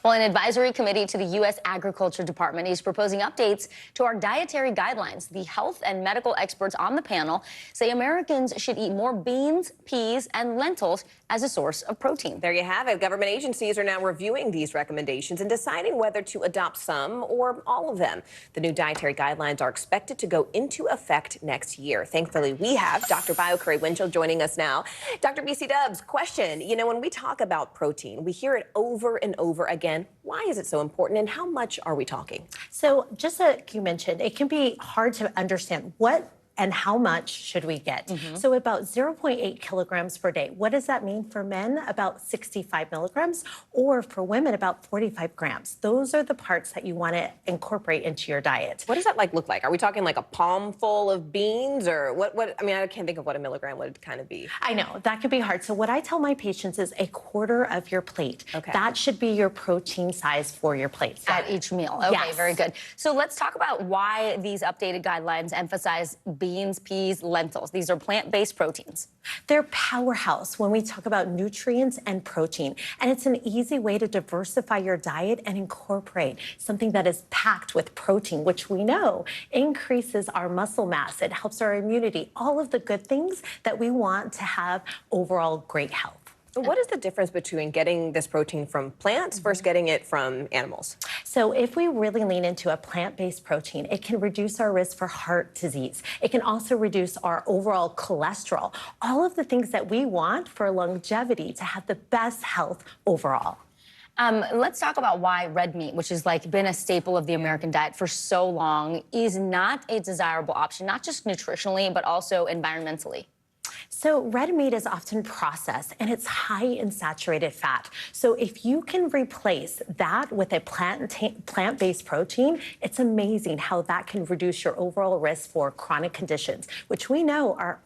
Well, an advisory committee to the U.S. Agriculture Department is proposing updates to our dietary guidelines. The health and medical experts on the panel say Americans should eat more beans, peas, and lentils as a source of protein. There you have it. Government agencies are now reviewing these recommendations and deciding whether to adopt some or all of them. The new dietary guidelines are expected to go into effect next year. Thankfully, we have Dr. Bayo Curry-Winchell joining us now. Dr. BC Dubs, question. When we talk about protein, we hear it over and over again. Why is it so important, and how much are we talking? So just like you mentioned, it can be hard to understand what and how much should we get. So about 0.8 kilograms per day. What does that mean for men? About 65 milligrams, or for women, about 45 grams. Those are the parts that you want to incorporate into your diet. What does that look like? Are we talking like a palm full of beans, or what? I mean, I can't think of what a milligram would kind of be. I know, that can be hard. So what I tell my patients is a quarter of your plate. Okay. That should be your protein size for your plate. At each meal. Okay, Yes. Very good. So let's talk about why these updated guidelines emphasize beans, peas, lentils. These are plant-based proteins. They're powerhouse when we talk about nutrients and protein. And it's an easy way to diversify your diet and incorporate something that is packed with protein, which we know increases our muscle mass. It helps our immunity, all of the good things that we want to have overall great health. What is the difference between getting this protein from plants versus getting it from animals? So if we really lean into a plant-based protein, it can reduce our risk for heart disease. It can also reduce our overall cholesterol, all of the things that we want for longevity to have the best health overall. Let's talk about why red meat, which has been a staple of the American diet for so long, is not a desirable option, not just nutritionally, but also environmentally. So red meat is often processed, and it's high in saturated fat. So if you can replace that with a plant-based protein, it's amazing how that can reduce your overall risk for chronic conditions, which we know are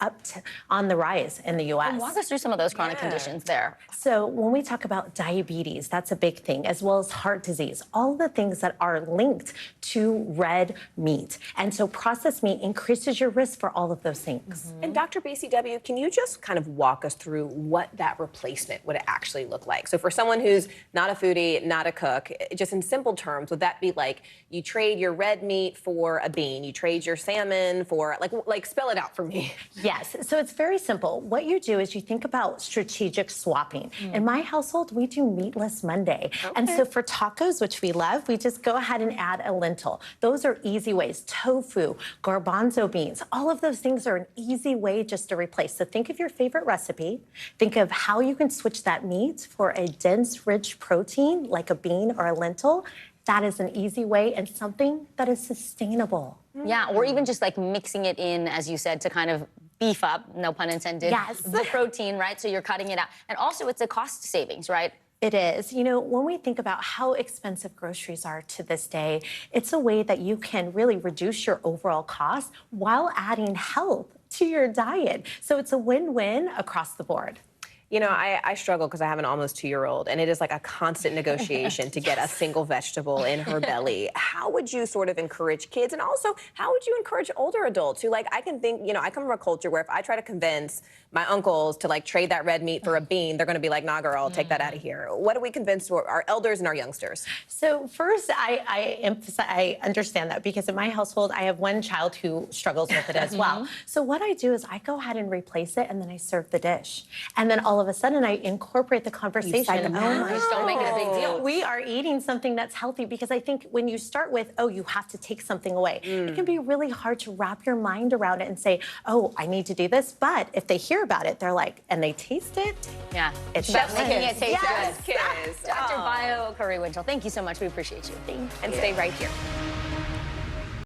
on the rise in the U.S. And walk us through some of those chronic conditions there. So when we talk about diabetes, that's a big thing, as well as heart disease, all the things that are linked to red meat. And so processed meat increases your risk for all of those things. And Dr. BCW, can you just kind of walk us through what that replacement would actually look like? So for someone who's not a foodie, not a cook, just in simple terms, would that be like you trade your red meat for a bean, you trade your salmon for, like spell it out for me. Yes, so it's very simple. What you do is you think about strategic swapping. In my household, we do meatless Monday. Okay. And so for tacos, which we love, we just go ahead and add a lentil. Those are easy ways. Tofu, garbanzo beans, all of those things are an easy way just to replace. So think of your favorite recipe. Think of how you can switch that meat for a dense, rich protein like a bean or a lentil. That is an easy way and something that is sustainable. Yeah, or even just mixing it in, as you said, to kind of beef up, no pun intended, Yes. the protein, right? So you're cutting it out. And also it's a cost savings, right? It is. When we think about how expensive groceries are to this day, it's a way that you can really reduce your overall cost while adding health to your diet. So it's a win-win across the board. I struggle because I have an almost 2-year-old, and it is like a constant negotiation to get a single vegetable in her belly. How would you sort of encourage kids? And also, how would you encourage older adults who, I can think, I come from a culture where if I try to convince my uncles to, trade that red meat for a bean, they're going to be like, nah, girl, take that out of here. What do we convince our elders and our youngsters? So first, I understand that because in my household, I have one child who struggles with it as well. So what I do is I go ahead and replace it, and then I serve the dish. And then all of a sudden, I incorporate the conversation. Just don't make it a big deal. We are eating something that's healthy, because I think when you start with, oh, you have to take something away, it can be really hard to wrap your mind around it and say, oh, I need to do this. But if they hear about it, they're like, and they taste it. Yeah. It's Chef's that making it taste Yes, good. kids. Dr. Bayo Curry-Winchell, thank you so much. We appreciate you. Thank you. And stay right here.